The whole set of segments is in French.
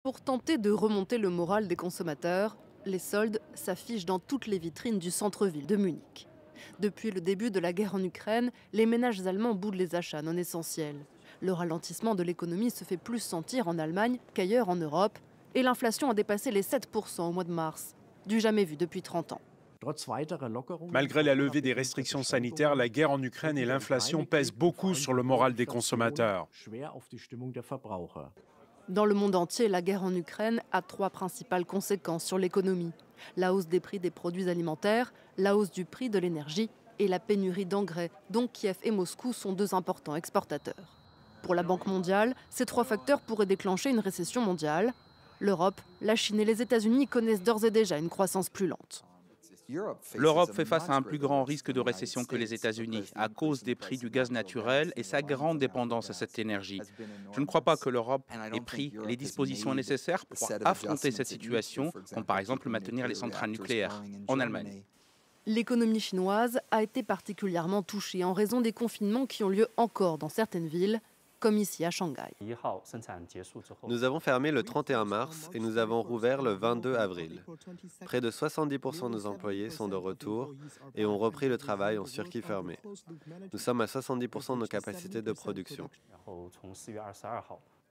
Pour tenter de remonter le moral des consommateurs, les soldes s'affichent dans toutes les vitrines du centre-ville de Munich. Depuis le début de la guerre en Ukraine, les ménages allemands boudent les achats non essentiels. Le ralentissement de l'économie se fait plus sentir en Allemagne qu'ailleurs en Europe, et l'inflation a dépassé les 7% au mois de mars, du jamais vu depuis 30 ans. Malgré la levée des restrictions sanitaires, la guerre en Ukraine et l'inflation pèsent beaucoup sur le moral des consommateurs. Dans le monde entier, la guerre en Ukraine a trois principales conséquences sur l'économie. La hausse des prix des produits alimentaires, la hausse du prix de l'énergie et la pénurie d'engrais, dont Kiev et Moscou sont deux importants exportateurs. Pour la Banque mondiale, ces trois facteurs pourraient déclencher une récession mondiale. L'Europe, la Chine et les États-Unis connaissent d'ores et déjà une croissance plus lente. L'Europe fait face à un plus grand risque de récession que les États-Unis à cause des prix du gaz naturel et sa grande dépendance à cette énergie. Je ne crois pas que l'Europe ait pris les dispositions nécessaires pour affronter cette situation, comme par exemple maintenir les centrales nucléaires en Allemagne. L'économie chinoise a été particulièrement touchée en raison des confinements qui ont lieu encore dans certaines villes, comme ici à Shanghai. Nous avons fermé le 31 mars et nous avons rouvert le 22 avril. Près de 70% de nos employés sont de retour et ont repris le travail en circuit fermé. Nous sommes à 70% de nos capacités de production.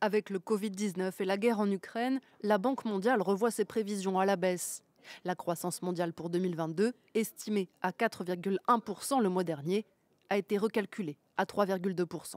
Avec le Covid-19 et la guerre en Ukraine, la Banque mondiale revoit ses prévisions à la baisse. La croissance mondiale pour 2022, estimée à 4,1% le mois dernier, a été recalculée à 3,2%.